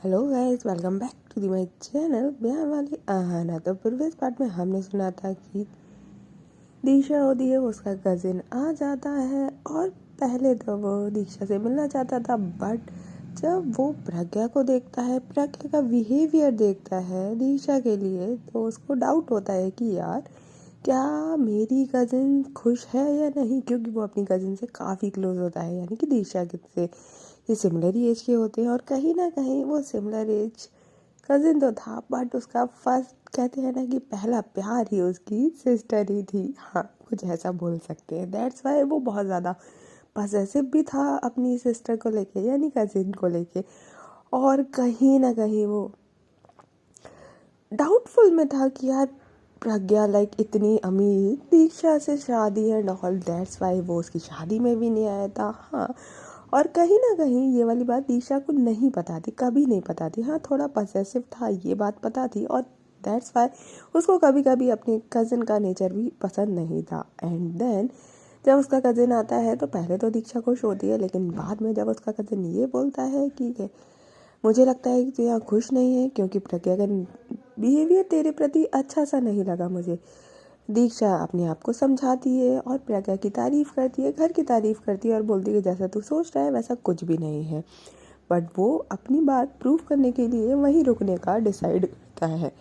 Hello guys, welcome back to the my channel बयान वाली आहाना। तो प्रीवियस पार्ट में हमने सुना था कि दीक्षा होती है, उसका कज़िन आ जाता है और पहले तो वो दीक्षा से मिलना चाहता था, बट जब वो प्रज्ञा को देखता है, प्रज्ञा का बिहेवियर देखता है दीक्षा के लिए, तो उसको डाउट होता है कि यार क्या मेरी कज़िन खुश है या नहीं, क्योंकि वो अपनी कज़िन से काफ़ी क्लोज होता है, यानी कि दीक्षा के से ये सिमिलर ही एज के होते हैं और कहीं ना कहीं वो सिमिलर एज कज़िन तो था, बट उसका फर्स्ट कहते हैं ना कि पहला प्यार ही उसकी सिस्टर ही थी। हाँ, कुछ ऐसा बोल सकते हैं। दैट्स वाई वो बहुत ज़्यादा पॉसेसिव भी था अपनी सिस्टर को लेके, यानी कज़िन को लेके, और कहीं ना कहीं वो डाउटफुल में था कि यार प्रज्ञा लाइक इतनी अमीर, दीक्षा से शादी एंड ऑल, दैट्स वाई वो उसकी शादी में भी नहीं आया था। हाँ, और कहीं ना कहीं ये वाली बात दीक्षा को नहीं पता थी, कभी नहीं पता थी। हाँ, थोड़ा पॉसेसिव था, ये बात पता थी, और दैट्स वाई उसको कभी कभी अपने कज़न का नेचर भी पसंद नहीं था। एंड देन जब उसका कज़न आता है तो पहले तो दीक्षा खुश होती है, लेकिन बाद में जब उसका कज़न ये बोलता है कि मुझे लगता है कि तू यहाँ खुश नहीं है क्योंकि प्रज्ञा का बिहेवियर तेरे प्रति अच्छा सा नहीं लगा मुझे। दीक्षा अपने आप को समझाती है और प्रज्ञा की तारीफ़ करती है, घर की तारीफ़ करती है और बोलती है कि जैसा तू सोच रहा है वैसा कुछ भी नहीं है। बट वो अपनी बात प्रूव करने के लिए वहीं रुकने का डिसाइड करता है।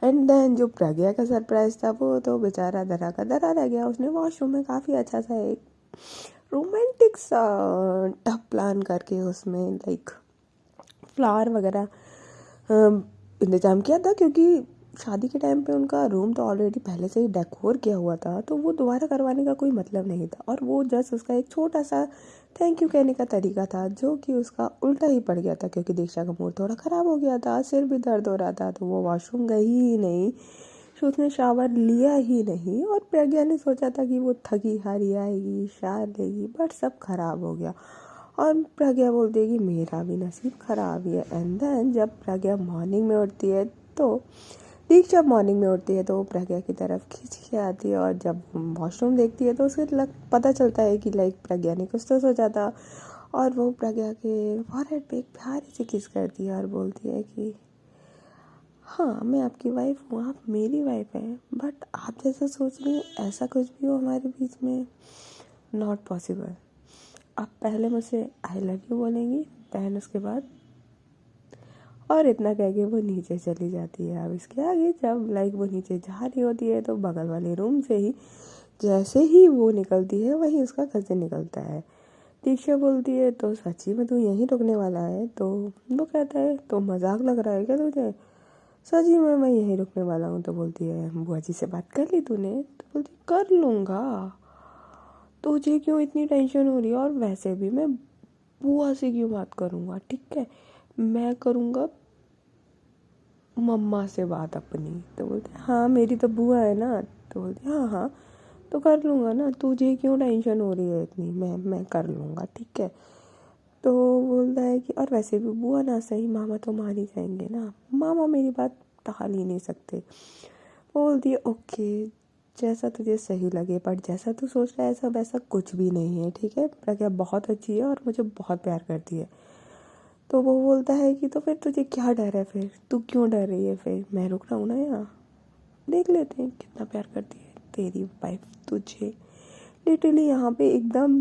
एंड देन जो प्रज्ञा का सरप्राइज था, वो तो बेचारा धरा का धरा रह गया। उसने वॉशरूम में काफ़ी अच्छा सा एक रोमांटिक सा टब प्लान करके उसमें लाइक फ्लावर वगैरह इंतज़ाम किया था, क्योंकि शादी के टाइम पे उनका रूम तो ऑलरेडी पहले से ही डेकोर किया हुआ था, तो वो दोबारा करवाने का कोई मतलब नहीं था। और वो जस्ट उसका एक छोटा सा थैंक यू कहने का तरीका था, जो कि उसका उल्टा ही पड़ गया था, क्योंकि दीक्षा का मूड थोड़ा ख़राब हो गया था, सिर भी दर्द हो रहा था, तो वो वॉशरूम गई ही नहीं, तो उसने शावर लिया ही नहीं। और प्रज्ञा ने सोचा था कि वो थकी हारी आएगी, शावर लेगी, बट सब खराब हो गया। और प्रज्ञा बोलती है कि मेरा भी नसीब ख़राब ही है। एंड देन जब प्रज्ञा मॉर्निंग में उठती है, तो दीक्षा मॉर्निंग में उठती है तो वो प्रज्ञा की तरफ खींच के आती है, और जब वॉशरूम देखती है तो उसे पता चलता है कि लाइक प्रज्ञा ने कुछ तो सोचा था, और वो प्रज्ञा के फॉरहेड पे एक प्यारी सी किस करती है और बोलती है कि हाँ, मैं आपकी वाइफ हूँ, आप मेरी वाइफ हैं, बट आप जैसा सोच रही हैं ऐसा कुछ भी हो हमारे बीच में, नॉट पॉसिबल। आप पहले मुझसे आई लव यू बोलेंगी, देन उसके बाद, और इतना कह के वो नीचे चली जाती है। अब इसके आगे जब लाइक वो नीचे जा रही होती है, तो बगल वाले रूम से ही जैसे ही वो निकलती है, वहीं उसका कज़न निकलता है। दीक्षा बोलती है तो सच्ची में तू यहीं रुकने वाला है? तो वो कहता है तो मजाक लग रहा है क्या तुझे? सच्ची में मैं यहीं रुकने वाला हूँ। तो बोलती है बुआ जी से बात कर ली तूने? तो बोलती कर लूँगा, तुझे क्यों इतनी टेंशन हो रही है? और वैसे भी मैं बुआ से क्यों बात करूँगा, ठीक है, मैं करूँगा मम्मा से बात अपनी। तो बोलते हाँ मेरी तो बुआ है ना। तो बोलते हाँ हाँ, तो कर लूँगा ना, तुझे क्यों टेंशन हो रही है इतनी, मैं कर लूँगा, ठीक है। तो बोलता है कि और वैसे भी बुआ ना सही, मामा तो मान ही जाएंगे ना, मामा मेरी बात टाल ही नहीं सकते। बोलती है ओके, जैसा तुझे सही लगे, पर जैसा तू सोच रहा है ऐसा वैसा कुछ भी नहीं है, ठीक है। प्रज्ञा बहुत अच्छी है और मुझे बहुत प्यार करती है। तो वो बोलता है कि तो फिर तुझे क्या डर है, फिर तू क्यों डर रही है, फिर मैं रुक रहा हूँ ना यहाँ, देख लेते हैं कितना प्यार करती है तेरी वाइफ तुझे। लिटरली यहाँ पे एकदम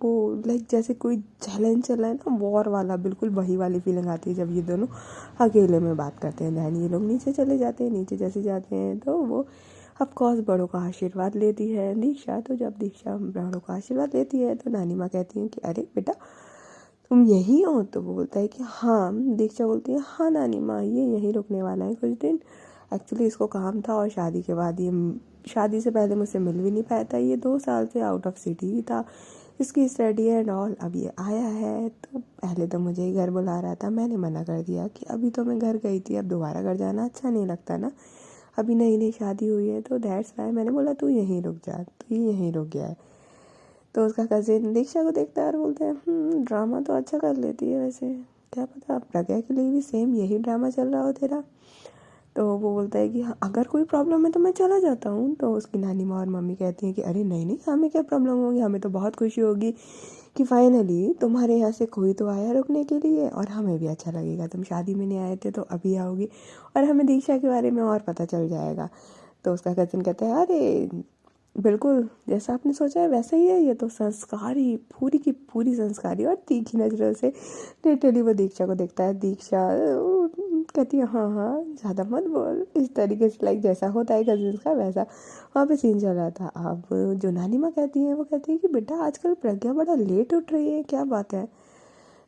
वो लाइक जैसे कोई चैलेंज चल रहा है ना, वॉर वाला, बिल्कुल वही वाली फीलिंग आती है जब ये दोनों अकेले में बात करते हैं। दैन ये लोग नीचे चले जाते हैं। नीचे जैसे जाते हैं तो वो ऑफकोर्स बड़ों का आशीर्वाद लेती है दीक्षा। तो जब दीक्षा बड़ों का आशीर्वाद लेती है तो नानी माँ कहती हैं कि अरे बेटा तुम यहीं हो? तो वो बोलता है कि हाँ। दीक्षा बोलती है हाँ नानी माँ, ये यहीं रुकने वाला है कुछ दिन। एक्चुअली इसको काम था, और शादी के बाद ये, शादी से पहले मुझसे मिल भी नहीं पाया था, ये 2 साल से आउट ऑफ सिटी ही था, इसकी स्टडी एंड ऑल। अब ये आया है, तो पहले तो मुझे ही घर बुला रहा था, मैंने मना कर दिया कि अभी तो मैं घर गई थी, अब दोबारा घर जाना अच्छा नहीं लगता ना, अभी नई नई शादी हुई है। तो दैट्स वाई मैंने बोला तू यहीं रुक जा, तो ये यहीं रुक गया है। तो उसका कज़िन दीक्षा को देखता है और बोलता है ड्रामा तो अच्छा कर लेती है, वैसे क्या पता प्रज्ञा के लिए भी सेम यही ड्रामा चल रहा हो तेरा। तो वो बोलता है कि हाँ अगर कोई प्रॉब्लम है तो मैं चला जाता हूँ। तो उसकी नानी माँ और मम्मी कहती हैं कि अरे नहीं नहीं, हमें क्या प्रॉब्लम होगी, हमें तो बहुत खुशी होगी कि फाइनली तुम्हारे यहाँ से कोई तो आया रुकने के लिए, और हमें भी अच्छा लगेगा, तुम शादी में नहीं आए थे तो अभी आओगी और हमें दीक्षा के बारे में और पता चल जाएगा। तो उसका कज़न कहता है अरे बिल्कुल जैसा आपने सोचा है वैसा ही है, ये तो संस्कारी, पूरी की पूरी संस्कारी। और तीखी नज़रों से लिटरली वो दीक्षा को देखता है। दीक्षा कहती है हाँ हाँ ज़्यादा मत बोल, इस तरीके से लाइक जैसा होता है कजिन्स का वैसा वहाँ पे सीन चल रहा था। अब जो नानी माँ कहती है वो कहती है कि बेटा आजकल प्रज्ञा बड़ा लेट उठ रही है, क्या बात है।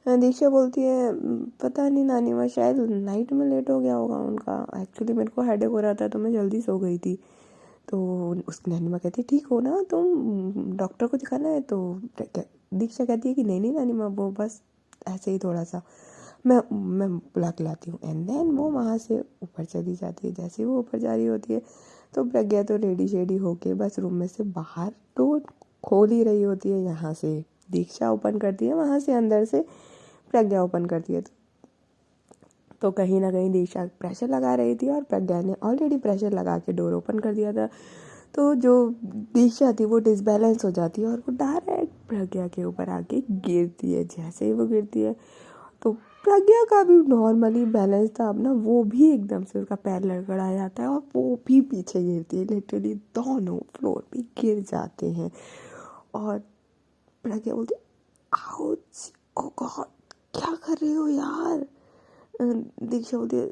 दीक्षा बोलती है पता नहीं नानी माँ, शायद नाइट में लेट हो गया होगा उनका, एक्चुअली मेरे को हेडेक हो रहा था तो मैं जल्दी सो गई थी। तो उसकी नानी माँ कहती है ठीक हो ना तुम, डॉक्टर को दिखाना है। तो दीक्षा कहती है कि नहीं नहीं नानी माँ, वो बस ऐसे ही थोड़ा सा मैं बुला के लाती हूँ। एंड देन वो वहाँ से ऊपर चली जाती है। जैसे वो ऊपर जा रही होती है तो प्रज्ञा तो रेडी शेडी होके बस रूम में से बाहर तो खोल ही रही होती है। यहाँ से दीक्षा ओपन करती है, वहाँ से अंदर से प्रज्ञा ओपन करती है। तो कहीं ना कहीं दीक्षा प्रेशर लगा रही थी और प्रज्ञा ने ऑलरेडी प्रेशर लगा के डोर ओपन कर दिया था। तो जो दीक्षा थी वो डिसबैलेंस हो जाती है और वो डायरेक्ट प्रज्ञा के ऊपर आके गिरती है। जैसे ही वो गिरती है तो प्रज्ञा का भी नॉर्मली बैलेंस था, अब ना वो भी एकदम से उसका पैर लड़खड़ा जाता है और वो भी पीछे गिरती है। लिटरली दोनों फ्लोर पे गिर जाते हैं और प्रज्ञा बोलती आउच, ओ गॉड क्या कर रही हो यार। दीक्षा बोलती है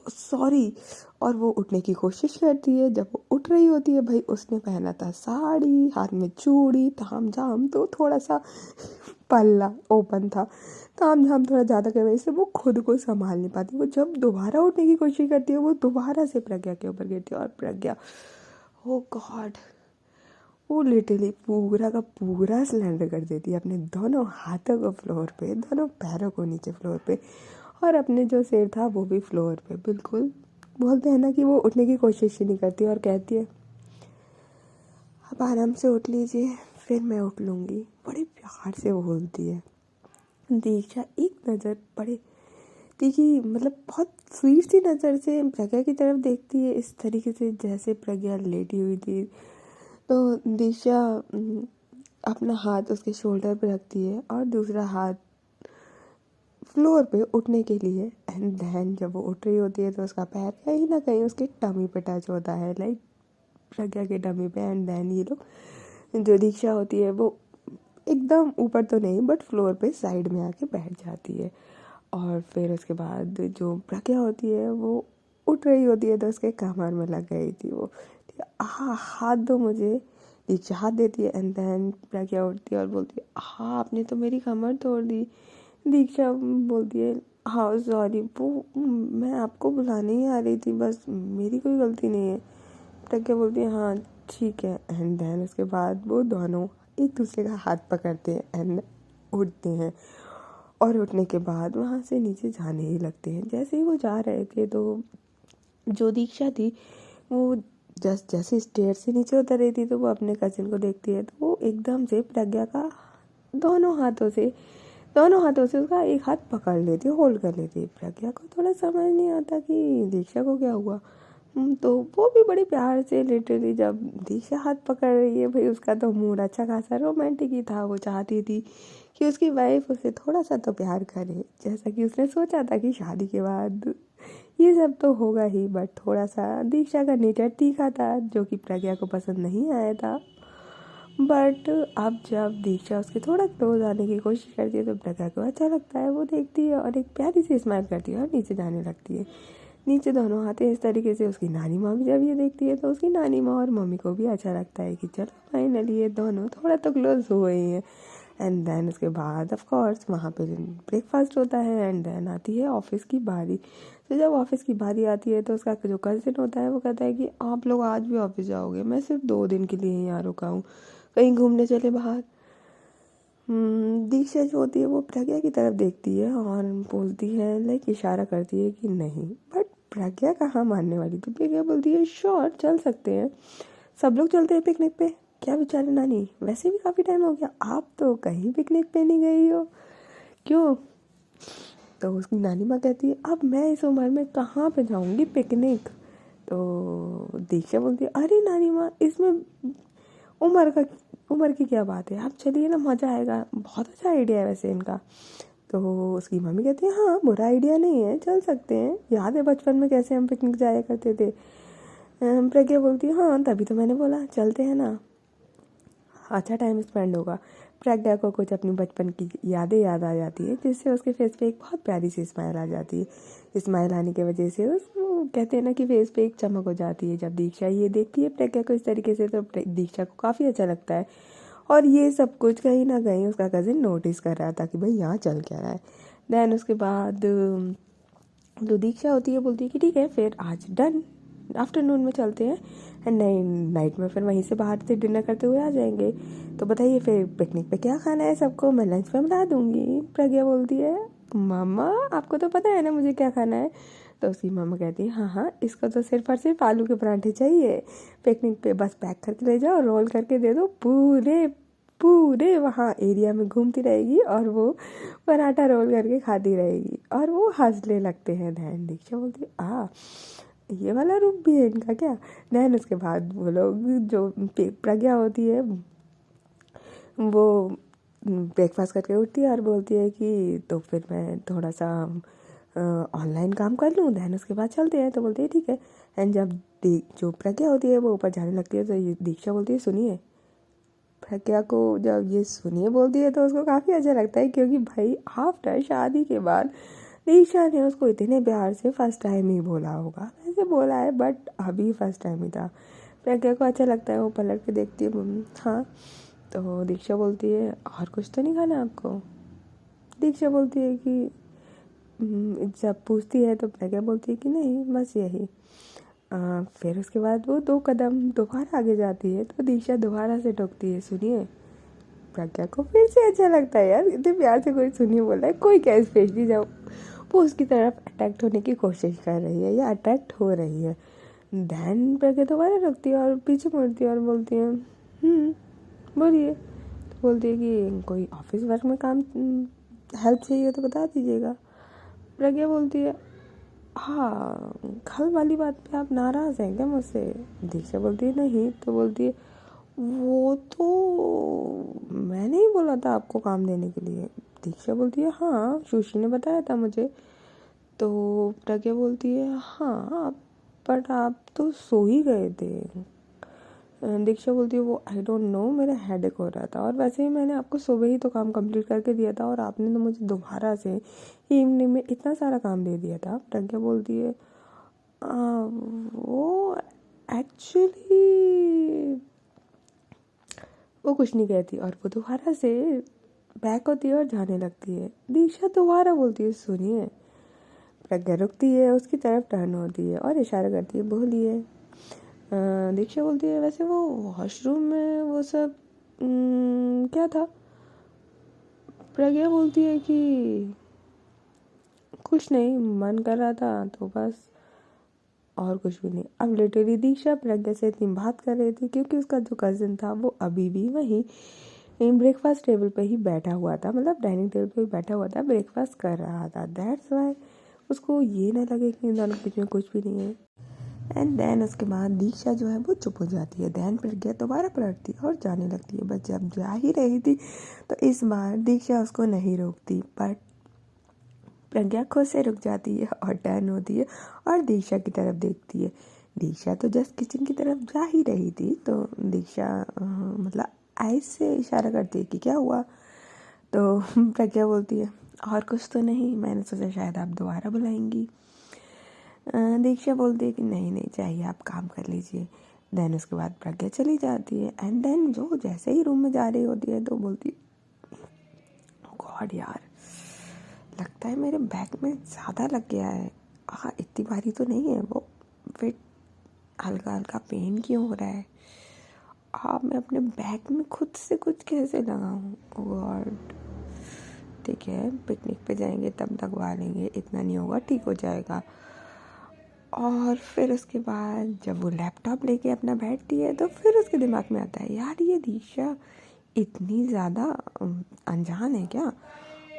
सॉरी, और वो उठने की कोशिश करती है। जब वो उठ रही होती है, भाई उसने पहना था साड़ी, हाथ में चूड़ी, ताम झाम, तो थोड़ा सा पल्ला ओपन था, ताम झाम थोड़ा ज़्यादा की वजह से वो खुद को संभाल नहीं पाती। वो जब दोबारा उठने की कोशिश करती है वो दोबारा से प्रज्ञा के ऊपर गिरती है और प्रज्ञा ओ गॉड वो लिटरली पूरा का पूरा सिलेंडर कर देती है, अपने दोनों हाथों को फ्लोर पे, दोनों पैरों को नीचे फ्लोर पे, और अपने जो सिर था वो भी फ्लोर पे। बिल्कुल बोलते हैं ना कि वो उठने की कोशिश ही नहीं करती और कहती है अब आराम से उठ लीजिए फिर मैं उठ लूँगी, बड़े प्यार से वो बोलती है। दीक्षा एक नज़र बड़े तीखी मतलब बहुत स्वीट सी नज़र से प्रज्ञा की तरफ देखती है, इस तरीके से जैसे प्रज्ञा लेटी हुई थी। तो दीक्षा अपना हाथ उसके शोल्डर पे रखती है और दूसरा हाथ फ्लोर पे उठने के लिए। एंड देन जब वो उठ रही होती है तो उसका पैर कहीं ना कहीं उसके टमी पे टच होता है, लाइक प्रज्ञा के टमी पे। एंड देन ये लोग जो दीक्षा होती है वो एकदम ऊपर तो नहीं बट फ्लोर पे साइड में आके बैठ जाती है। और फिर उसके बाद जो प्रज्ञा होती है वो उठ रही होती है तो उसके कमर में लग गई थी वो, हाँ हाथ दो मुझे। दीक्षा हाथ देती है एंड देन प्रज्ञा उठती है और बोलती है हाँ आपने तो मेरी कमर तोड़ दी। दीक्षा बोलती है हाँ सॉरी, वो मैं आपको बुलाने ही आ रही थी, बस मेरी कोई गलती नहीं है। प्रज्ञा बोलती है हाँ ठीक है। एंड देन उसके बाद वो दोनों एक दूसरे का हाथ पकड़ते हैं एंड उठते हैं। और उठने के बाद वहाँ से नीचे जाने ही लगते हैं। जैसे ही वो जा रहे थे तो जो दीक्षा थी वो जैसे स्टेयर से नीचे उतर रही थी तो वो अपने कजिन को देखती है तो वो एकदम से प्रज्ञा का दोनों हाथों से उसका एक हाथ पकड़ लेती है, होल्ड कर लेती है। प्रज्ञा को थोड़ा समझ नहीं आता कि दीक्षा को क्या हुआ। तो वो भी बड़े प्यार से लिटरली जब दीक्षा हाथ पकड़ रही है, भाई उसका तो मूड अच्छा खासा रोमांटिक ही था। वो चाहती थी कि उसकी वाइफ उसे थोड़ा सा तो प्यार करे, जैसा कि उसने सोचा था कि शादी के बाद ये सब तो होगा ही। बट थोड़ा सा दीक्षा का नेचर तीखा था जो कि प्रज्ञा को पसंद नहीं आया था। बट अब जब दीक्षा उसके थोड़ा क्लोज आने की कोशिश करती है तो प्रज्ञा को अच्छा लगता है। वो देखती है और एक प्यारी सी स्माइल करती है और नीचे जाने लगती है। नीचे दोनों आते हैं इस तरीके से। उसकी नानी माँ भी जब ये देखती है तो उसकी नानी माँ और मम्मी को भी अच्छा लगता है कि चलो फाइनली ये दोनों थोड़ा तो क्लोज हो गई हैं। एंड देन उसके बाद ऑफ कोर्स वहाँ पे ब्रेकफास्ट होता है एंड देन आती है ऑफिस की बारी। तो जब ऑफिस की बारी आती है तो उसका जो कज़िन होता है वो कहता है कि आप लोग आज भी ऑफिस जाओगे, मैं सिर्फ 2 दिन के लिए यहाँ रुका हूँ, कहीं घूमने चले बाहर। दीक्षा जो होती है वो प्रज्ञा की तरफ देखती है और बोलती है लाइक इशारा करती है कि नहीं, बट प्रज्ञा कहाँ मानने वाली थी। प्रज्ञा बोलती है श्योर चल सकते हैं, सब लोग चलते हैं पिकनिक पे, क्या विचार है नानी, वैसे भी काफ़ी टाइम हो गया, आप तो कहीं पिकनिक पे नहीं गई हो, क्यों। तो उसकी नानी माँ कहती है अब मैं इस उम्र में कहाँ पे जाऊँगी पिकनिक। तो दीक्षा बोलती है अरे नानी माँ इसमें उम्र की क्या बात है, आप चलिए ना, मज़ा आएगा, बहुत अच्छा आइडिया है वैसे इनका। तो उसकी मम्मी कहती है हाँ बुरा आइडिया नहीं है, चल सकते हैं, याद है बचपन में कैसे हम पिकनिक जाया करते थे। प्रज्ञा बोलती है हाँ तभी तो मैंने बोला चलते हैं ना, अच्छा टाइम स्पेंड होगा। प्रज्ञा को कुछ अपनी बचपन की यादें याद आ जाती है, जिससे उसके फेस पे एक बहुत प्यारी सी स्माइल आ जाती है। स्माइल आने की वजह से उसको कहते हैं ना कि फेस पे एक चमक हो जाती है। जब दीक्षा ये देखती है प्रज्ञा को इस तरीके से, तो दीक्षा को काफ़ी अच्छा लगता है। और ये सब कुछ कहीं ना कहीं उसका कज़िन नोटिस कर रहा था कि भाई यहाँ चल क्या रहा है। दैन उसके बाद जो दीक्षा होती है बोलती है कि ठीक है फिर आज डन, आफ्टरनून में चलते हैं, एंड नहीं नाइट में फिर वहीं से बाहर से डिनर करते हुए आ जाएंगे। तो बताइए फिर पिकनिक पे क्या खाना है सबको, मैं लंच में बना दूंगी। प्रज्ञा बोलती है मामा आपको तो पता है ना मुझे क्या खाना है। तो उसकी मामा कहती है हाँ हाँ इसको तो सिर्फ और सिर्फ आलू के पराठे चाहिए, पिकनिक पे बस पैक करके ले जाओ, रोल करके दे दो, पूरे पूरे वहाँ एरिया में घूमती रहेगी और वो पराठा रोल करके खाती रहेगी। और वो हंसने लगते हैं। दैन दीक्षा बोलती है ये वाला रूप भी है इनका क्या। दैन उसके बाद वो लोग जो प्रज्ञा होती है वो ब्रेकफास्ट करके उठती है और बोलती है कि तो फिर मैं थोड़ा सा ऑनलाइन काम कर लूँ, दैन उसके बाद चलते हैं। तो बोलती है ठीक है। एंड जब जो प्रज्ञा होती है वो ऊपर जाने लगती है तो ये दीक्षा बोलती है सुनिए। प्रज्ञा को जब ये सुनिए बोलती है तो उसको काफ़ी अच्छा लगता है, क्योंकि भाई आफ्टर शादी के बाद दीक्षा ने उसको इतने प्यार से फर्स्ट टाइम ही बोला होगा, वैसे बोला है बट अभी फर्स्ट टाइम ही था। प्रज्ञा को अच्छा लगता है, वो पलट के देखती है हाँ। तो दीक्षा बोलती है और कुछ तो नहीं खाना आपको। दीक्षा बोलती है कि जब पूछती है तो प्रज्ञा बोलती है कि नहीं बस यही। फिर उसके बाद वो 2 कदम दोबारा आगे जाती है तो दीक्षा दोबारा से टोकती है सुनिए। प्रज्ञा को फिर से अच्छा लगता है यार, इतने प्यार से कोई सुनिए बोला है, कोई क्या स्पेशली जब वो उसकी तरफ अट्रैक्ट होने की कोशिश कर रही है या अट्रैक्ट हो रही है। दैन प्रज्ञा दोबारा रुकती है और पीछे मुड़ती है और बोलती है बोलिए। तो बोलती है कि कोई ऑफिस वर्क में काम हेल्प चाहिए तो बता दीजिएगा। प्रज्ञा बोलती है हाँ कल वाली बात पे आप नाराज़ हैं क्या मुझसे। दीक्षा बोलती है नहीं। तो बोलती है वो तो मैंने ही बोला था आपको काम देने के लिए। दीक्षा बोलती है हाँ सुशी ने बताया था मुझे। तो प्रज्ञा बोलती है हाँ बट आप तो सो ही गए थे। दीक्षा बोलती है वो आई डोंट नो मेरा हेडेक हो रहा था और वैसे ही मैंने आपको सुबह ही तो काम कंप्लीट करके दिया था और आपने तो मुझे दोबारा से इवनिंग में इतना सारा काम दे दिया था। प्रज्ञा बोलती है वो एक्चुअली वो कुछ नहीं कहती और वो दोबारा से बैक होती है और जाने लगती है। दीक्षा दोबारा बोलती है सुनिए। प्रज्ञा रुकती है, उसकी तरफ टर्न होती है और इशारा करती है बोलिए। दीक्षा बोलती है वैसे वो वॉशरूम में वो सब क्या था। प्रज्ञा बोलती है कि कुछ नहीं मन कर रहा था तो बस, और कुछ भी नहीं। अब लिटरली दीक्षा प्रज्ञा से इतनी बात कर रही थी क्योंकि उसका जो कज़न था वो अभी भी वहीं ब्रेकफास्ट टेबल पे ही बैठा हुआ था, मतलब डाइनिंग टेबल पे ही बैठा हुआ था, ब्रेकफास्ट कर रहा था। दैट्स वाई उसको ये ना लगे कि इन दोनों के बीच में कुछ भी नहीं है। एंड देन उसके बाद दीक्षा जो है वो चुप हो जाती है। देन प्रज्ञा दोबारा पलटती है और जाने लगती है। बस जब जा ही रही थी तो इस बार दीक्षा उसको नहीं रोकती, बट प्रज्ञा खुद से रुक जाती है और टर्न होती है और दीक्षा की तरफ देखती है। दीक्षा तो जस्ट किचन की तरफ जा ही रही थी तो दीक्षा मतलब आइज से इशारा करती है कि क्या हुआ। तो प्रज्ञा बोलती है और कुछ तो नहीं, मैंने सोचा शायद आप दोबारा बुलाएंगी। दीक्षा बोलती है कि नहीं नहीं चाहिए, आप काम कर लीजिए। देन उसके बाद प्रज्ञा चली जाती है। एंड देन जो जैसे ही रूम में जा रही होती है तो बोलती है गॉड यार लगता है मेरे बैक में ज़्यादा लग गया है। हाँ इतनी भारी तो नहीं है वो, फिर हल्का हल्का पेन क्यों हो रहा है। मैं अपने बैक में खुद से कुछ कैसे लगाऊँ। गॉड ठीक है पिकनिक पे जाएंगे तब लगवा लेंगे, इतना नहीं होगा, ठीक हो जाएगा। और फिर उसके बाद जब वो लैपटॉप लेके अपना बैठती है तो फिर उसके दिमाग में आता है यार ये दीक्षा इतनी ज़्यादा अनजान है क्या।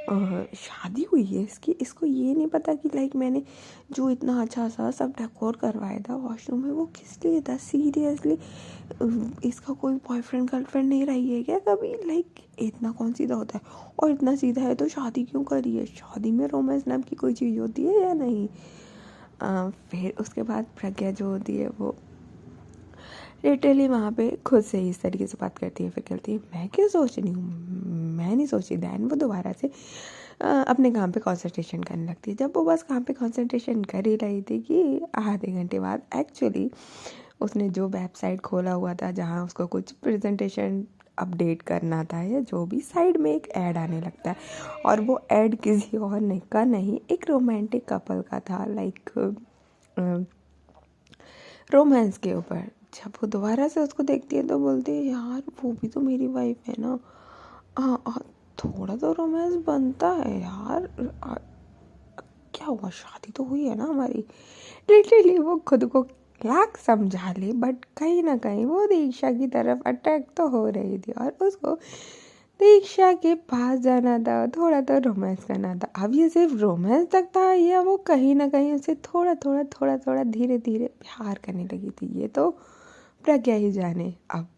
शादी हुई है इसकी, इसको ये नहीं पता कि लाइक मैंने जो इतना अच्छा सा सब डेकोर करवाया था वॉशरूम में वो किस लिए था। सीरियसली इसका कोई बॉयफ्रेंड गर्लफ्रेंड नहीं रही है क्या कभी? लाइक इतना कौन सीधा होता है? और इतना सीधा है तो शादी क्यों करी है? शादी में रोमांस नाम की कोई चीज़ होती है या नहीं? फिर उसके बाद प्रज्ञा जो होती है वो लिटरली वहाँ पे खुद से ही इस तरीके से बात करती है। फिर कहती है मैं क्या सोच रही हूँ, मैं नहीं सोच रही। दैन वो दोबारा से अपने काम पे कंसंट्रेशन करने लगती है। जब वो बस काम पे कंसंट्रेशन कर ही रही थी कि आधे घंटे बाद एक्चुअली उसने जो वेबसाइट खोला हुआ था जहाँ उसको कुछ प्रेजेंटेशन अपडेट करना था या जो भी, साइड में एक ऐड आने लगता है और वो ऐड किसी और का नहीं, एक रोमांटिक कपल का था, लाइक रोमांस के ऊपर। जब वो दोबारा से उसको देखती है तो बोलती है यार वो भी तो मेरी वाइफ है ना, थोड़ा तो रोमांस बनता है यार। क्या हुआ, शादी तो हुई है ना हमारी। लिटरली वो खुद को लाख समझा ले बट कहीं ना कहीं वो दीक्षा की तरफ अट्रैक्ट तो हो रही थी और उसको दीक्षा के पास जाना था, थोड़ा तो रोमांस करना था। अब ये सिर्फ रोमांस तक था या वो कहीं ना कहीं उसे थोड़ा धीरे धीरे प्यार करने लगी थी, ये तो प्रज्ञा ही जाने। अब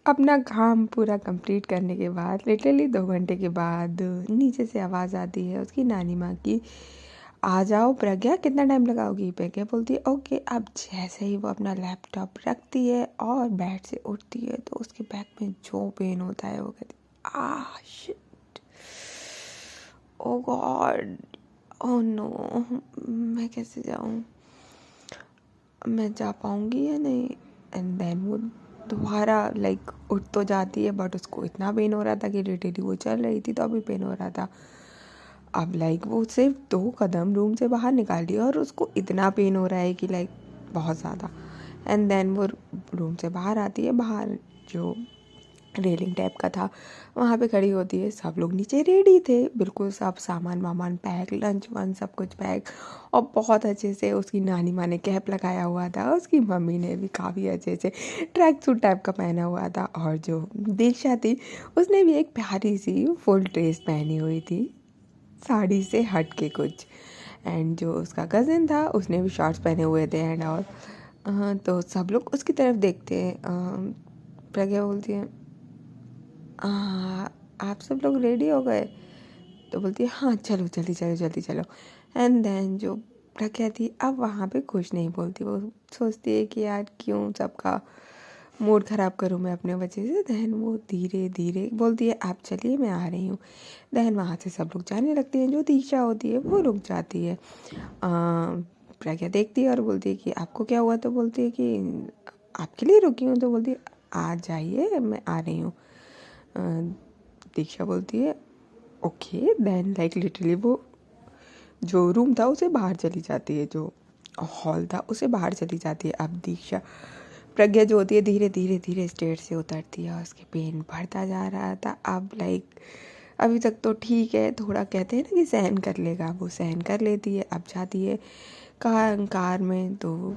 अपना काम पूरा कंप्लीट करने के बाद लिटरली 2 घंटे के बाद नीचे से आवाज़ आती है उसकी नानी माँ की, आ जाओ प्रज्ञा, कितना टाइम लगाओगी? प्रज्ञा बोलती है ओके। अब जैसे ही वो अपना लैपटॉप रखती है और बेड से उठती है तो उसके बैक में जो पेन होता है वो कहती है शिट, ओ गॉड, ओ नो, मैं कैसे जाऊँ, मैं जा पाऊँगी या नहीं? एंड देन वो दोबारा लाइक उठ तो जाती है बट उसको इतना पेन हो रहा था कि लिटरली वो चल रही थी तो अभी पेन हो रहा था। अब लाइक वो सिर्फ 2 कदम रूम से बाहर निकाल दिया और उसको इतना पेन हो रहा है कि लाइक बहुत ज़्यादा। एंड देन वो रूम से बाहर आती है, बाहर जो रेलिंग टाइप का था वहाँ पे खड़ी होती है। सब लोग नीचे रेडी थे, बिल्कुल सब सामान वामान पैक, लंच वन सब कुछ पैक, और बहुत अच्छे से उसकी नानी माँ ने कैप लगाया हुआ था, उसकी मम्मी ने भी काफ़ी अच्छे से ट्रैक सूट टाइप का पहना हुआ था, और जो दीक्षा थी उसने भी एक प्यारी सी फुल ड्रेस पहनी हुई थी, साड़ी से हट के कुछ। एंड जो उसका कज़न था उसने भी शॉर्ट्स पहने हुए थे एंड और तो सब लोग उसकी तरफ देखते हैं। प्रज्ञा बोलती है आप सब लोग रेडी हो गए? तो बोलती है हाँ चलो जल्दी चलो। एंड देन जो प्रज्ञा थी अब वहाँ पे कुछ नहीं बोलती, वो सोचती है कि यार क्यों सबका मूड ख़राब करूँ मैं अपने वजह से। देन वो धीरे धीरे बोलती है आप चलिए मैं आ रही हूँ। देन वहाँ से सब लोग जाने लगते हैं, जो दीक्षा होती है वो रुक जाती है। प्रज्ञा देखती है और बोलती है कि आपको क्या हुआ? तो बोलती है कि आपके लिए रुकी हूँ। तो बोलती है आ जाइए मैं आ रही हूँ। दीक्षा बोलती है ओके। देन लाइक लिटरली वो जो रूम था उसे बाहर चली जाती है, जो हॉल था उसे बाहर चली जाती है। अब दीक्षा प्रज्ञा जो होती है धीरे धीरे स्टेयर से उतरती है और उसके पेन बढ़ता जा रहा था। अब लाइक अभी तक तो ठीक है, थोड़ा कहते हैं ना कि सहन कर लेगा, वो सहन कर लेती है। अब जाती है कार में, तो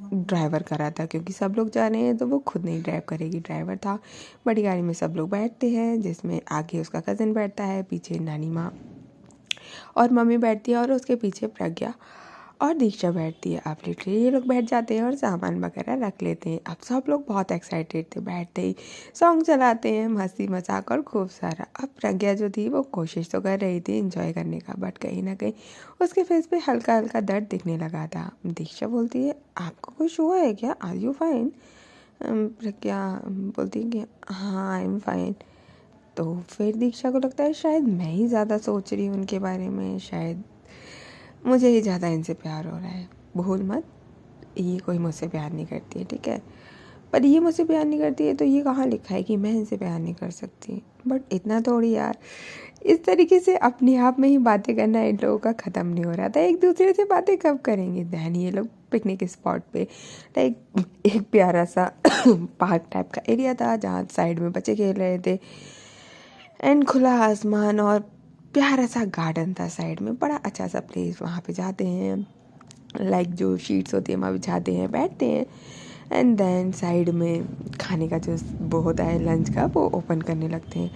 ड्राइवर करा था क्योंकि सब लोग जा रहे हैं तो वो खुद नहीं ड्राइव करेगी, ड्राइवर था। बड़ी गाड़ी में सब लोग बैठते हैं जिसमें आगे उसका कज़न बैठता है, पीछे नानी माँ और मम्मी बैठती है और उसके पीछे प्रज्ञा और दीक्षा बैठती है। अब लिटरली ये लोग बैठ जाते हैं और सामान वगैरह रख लेते हैं। अब सब लोग बहुत एक्साइटेड थे, बैठते ही सॉन्ग चलाते हैं, मस्ती मजाक और खूब सारा। अब प्रज्ञा जो थी वो कोशिश तो कर रही थी एंजॉय करने का, बट कहीं ना कहीं उसके फेस पे हल्का हल्का दर्द दिखने लगा था। दीक्षा बोलती है आपको कुछ हुआ है क्या? Are you fine? प्रज्ञा बोलती है कि हाँ आई एम फाइन। तो फिर दीक्षा को लगता है शायद मैं ही ज़्यादा सोच रही हूँ उनके बारे में, शायद मुझे ही ज़्यादा इनसे प्यार हो रहा है। भूल मत, ये कोई मुझसे प्यार नहीं करती है, ठीक है? पर ये मुझसे प्यार नहीं करती है तो ये कहाँ लिखा है कि मैं इनसे प्यार नहीं कर सकती? बट इतना थोड़ी यार, इस तरीके से अपने आप में ही बातें करना इन लोगों का ख़त्म नहीं हो रहा था। एक दूसरे से बातें कब करेंगे? दैन ये लोग पिकनिक स्पॉट पे, लाइक एक प्यारा सा पार्क टाइप का एरिया था जहाँ साइड में बच्चे खेल रहे थे एंड खुला आसमान और प्यारा सा गार्डन था साइड में, बड़ा अच्छा सा प्लेस। वहाँ पे जाते हैं, लाइक जो शीट्स होती है वहाँ बिछाते हैं, बैठते हैं एंड देन साइड में खाने का जो वो होता है लंच का, वो ओपन करने लगते हैं।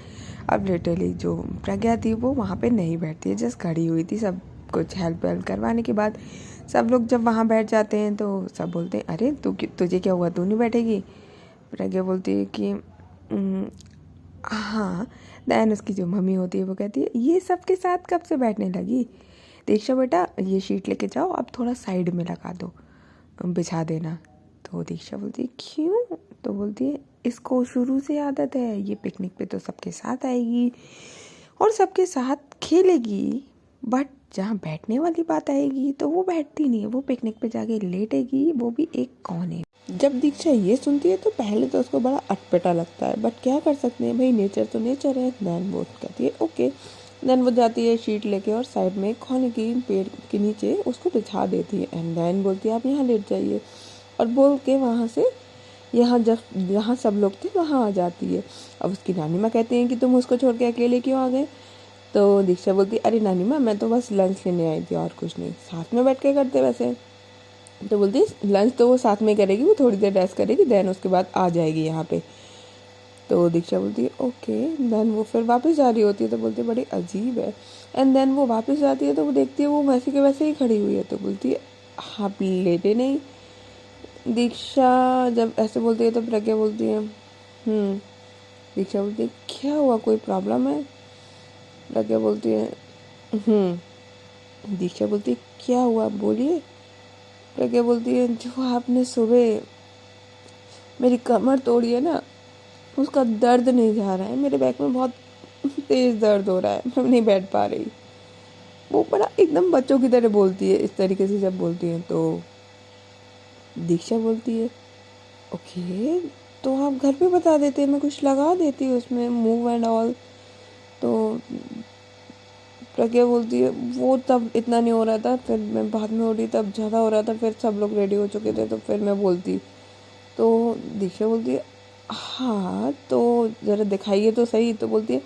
अब लिटरली जो प्रज्ञा थी वो वहाँ पे नहीं बैठती है, जस्ट खड़ी हुई थी। सब कुछ हेल्प वेल्प करवाने के बाद सब लोग जब वहाँ बैठ जाते हैं तो सब बोलते हैं अरे तुझे क्या हुआ, तू नहीं बैठेगी? प्रज्ञा बोलती है कि हाँ। दैन उसकी जो मम्मी होती है वो कहती है ये सबके साथ कब से बैठने लगी? दीक्षा बेटा ये शीट लेके जाओ, अब थोड़ा साइड में लगा दो, बिछा देना। तो दीक्षा बोलती है क्यों? तो बोलती है इसको शुरू से आदत है, ये पिकनिक पे तो सबके साथ आएगी और सबके साथ खेलेगी, बट जहाँ बैठने वाली बात आएगी तो वो बैठती नहीं है, वो पिकनिक पे जाके लेटेगी, वो भी एक कोने। जब दीक्षा ये सुनती है तो पहले तो उसको बड़ा अटपटा लगता है, बट क्या कर सकते हैं भाई, नेचर तो नेचर है। दैन वो कहती है ओके। देन वो जाती है शीट लेके और साइड में कोने की पेड़ के नीचे उसको बिछा देती है। एंड देन बोलती है आप यहाँ लेट जाइए, और बोल के वहाँ से जहाँ सब लोग थे वहाँ आ जाती है। अब उसकी नानी माँ कहती हैं कि तुम उसको छोड़ के अकेले क्यों आ गए? तो दीक्षा बोलती अरे नानी माँ मैं तो बस लंच लेने आई थी और कुछ नहीं, साथ में बैठ के करते वैसे। तो बोलती लंच तो वो साथ में करेगी, वो थोड़ी देर रेस्ट करेगी, देन उसके बाद आ जाएगी यहाँ पे। तो दीक्षा बोलती है ओके। देन वो फिर वापस जा रही होती है तो बोलती है बड़ी अजीब है। एंड देन वो वापस जाती है तो वो देखती है वो वैसे के वैसे ही खड़ी हुई है। तो बोलती है आप लेटे नहीं? दीक्षा जब ऐसे बोलती है तो प्रज्ञा बोलती है दीक्षा बोलती है क्या हुआ, कोई प्रॉब्लम है? प्रज्ञा बोलती है दीक्षा बोलती है क्या हुआ बोलिए। प्रज्ञा बोलती है जो आपने सुबह मेरी कमर तोड़ी है ना, उसका दर्द नहीं जा रहा है, मेरे बैक में बहुत तेज दर्द हो रहा है, मैं नहीं बैठ पा रही। वो बड़ा एकदम बच्चों की तरह बोलती है, इस तरीके से जब बोलती है। तो दीक्षा बोलती है ओके तो आप घर पे बता देते, मैं कुछ लगा देती उसमें मूव एंड ऑल। तो प्रज्ञा बोलती है वो तब इतना नहीं हो रहा था, फिर मैं बाद में हो रही तब ज़्यादा हो रहा था, फिर सब लोग रेडी हो चुके थे तो फिर मैं बोलती। तो दीक्षा बोलती है हाँ तो ज़रा दिखाइए तो सही। तो बोलती है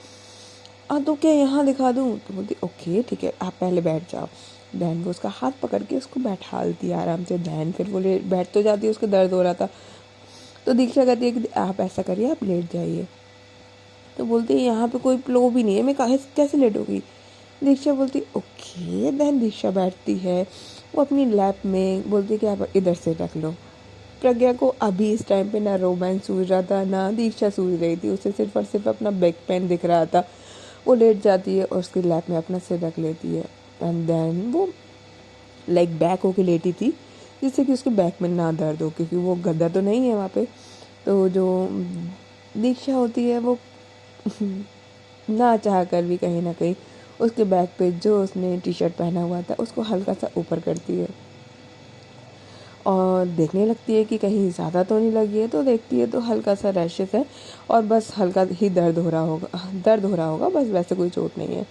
हाँ तो क्या यहाँ दिखा दूँ? तो बोलती ओके ठीक है आप पहले बैठ जाओ। दैन वो उसका हाथ पकड़ के उसको बैठालती है आराम से। दैन फिर वो बैठ तो जाती है, उसको दर्द हो रहा था। तो दीक्षा कहती है कि आप ऐसा करिए आप लेट जाइए। तो बोलती है यहाँ पे कोई प्लो भी नहीं है, मैं कैसे लेट होगी? दीक्षा बोलती ओके। देन दीक्षा बैठती है वो अपनी लैप में, बोलती है कि आप इधर से रख लो। प्रज्ञा को अभी इस टाइम पे ना रोमांस सूझ रहा था ना दीक्षा सूझ रही थी, उसे सिर्फ और सिर्फ अपना बैक पेन दिख रहा था। वो लेट जाती है और उसकी लैप में अपना सिर रख लेती है। एंड देन वो लाइक बैक होके लेटी थी जिससे कि उसके बैक में ना दर्द हो, क्योंकि वो गद्दा तो नहीं है वहाँ पे। तो जो दीक्षा होती है वो ना चाह कर भी कहीं ना कहीं उसके बैक पे जो उसने टी शर्ट पहना हुआ था उसको हल्का सा ऊपर करती है और देखने लगती है कि कहीं ज़्यादा तो नहीं लगी है। तो देखती है तो हल्का सा रैशेस है और बस हल्का ही दर्द हो रहा होगा, बस वैसे कोई चोट नहीं है।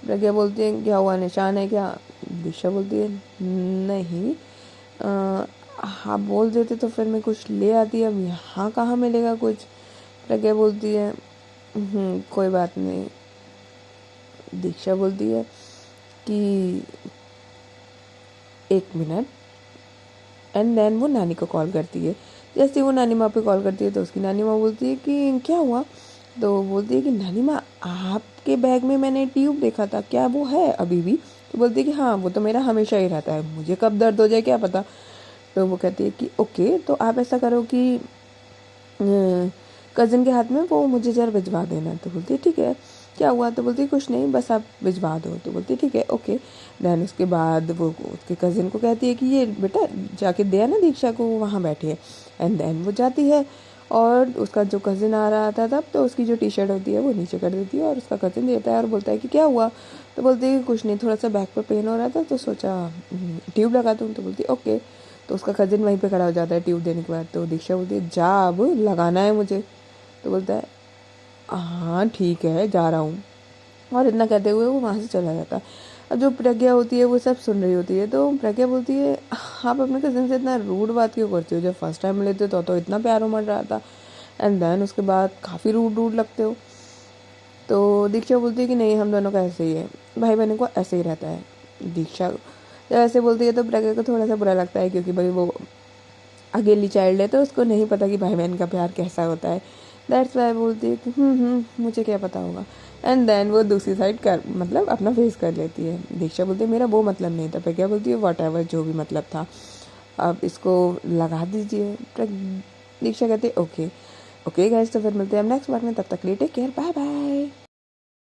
प्रज्ञा बोलती है क्या हुआ, निशान है क्या? दिशा बोलती है नहीं। हाँ बोल देते तो फिर मैं कुछ ले आती, अब यहाँ कहाँ मिलेगा कुछ। प्रज्ञा बोलती है कोई बात नहीं। दीक्षा बोलती है कि एक मिनट। एंड देन वो नानी को कॉल करती है। जैसे वो नानी माँ पे कॉल करती है तो उसकी नानी माँ बोलती है कि क्या हुआ? तो बोलती है कि नानी माँ आपके बैग में मैंने ट्यूब देखा था, क्या वो है अभी भी? तो बोलती है कि हाँ वो तो मेरा हमेशा ही रहता है, मुझे कब दर्द हो जाए क्या पता। तो वो कहती है कि ओके तो आप ऐसा करो कि कज़न के हाथ में वो मुझे ज़रा भिजवा देना। तो बोलती है ठीक है। क्या हुआ? तो बोलती है कुछ नहीं, बस आप भिजवा दो। तो बोलती है ठीक है ओके। देन उसके बाद वो उसके कज़न को कहती है कि ये बेटा जाके दे ना दीक्षा को, वहाँ बैठी है। एंड देन वो जाती है और उसका जो कज़न आ रहा था तब तो उसकी जो टी शर्ट होती है वो नीचे कर देती है और उसका कज़न देता है और बोलता है कि क्या हुआ? तो बोलती है कि कुछ नहीं, थोड़ा सा बैक पर पेन हो रहा था तो सोचा ट्यूब लगा दूँ। तो बोलती है ओके। तो उसका कज़न वहीं पे खड़ा हो जाता है ट्यूब देने के बाद। तो दीक्षा बोलती है जा अब लगाना है मुझे। तो बोलता है हाँ ठीक है जा रहा हूँ, और इतना कहते हुए वो वहाँ से चला जाता है। अब जो प्रज्ञा होती है वो सब सुन रही होती है। तो प्रज्ञा बोलती है आप अपने कज़न से इतना रूड बात क्यों करती हो? जब फर्स्ट टाइम मिले थे तो इतना प्यार उमड़ रहा था, एंड देन उसके बाद काफ़ी रूड लगते हो। तो दीक्षा बोलती है कि नहीं हम दोनों का ऐसे ही है, भाई बहनों को ऐसे ही रहता है। दीक्षा जब ऐसे बोलती है तो प्रज्ञा को थोड़ा सा बुरा लगता है, क्योंकि भाई वो अकेली चाइल्ड है तो उसको नहीं पता कि भाई बहन का प्यार कैसा होता है। दैट्स वाई बोलती है कि मुझे क्या पता होगा। एंड देन वो दूसरी साइड कर मतलब अपना फेस कर लेती है। दीक्षा बोलती है मेरा वो मतलब नहीं था। प्रज्ञा बोलती है वॉट एवर, जो भी मतलब था अब इसको लगा दीजिए। दीक्षा कहती है ओके ओके गाइस, तो फिर मिलते हैं हम नेक्स्ट पार्ट में, तब तक के लिए टेक केयर, बाय बाय।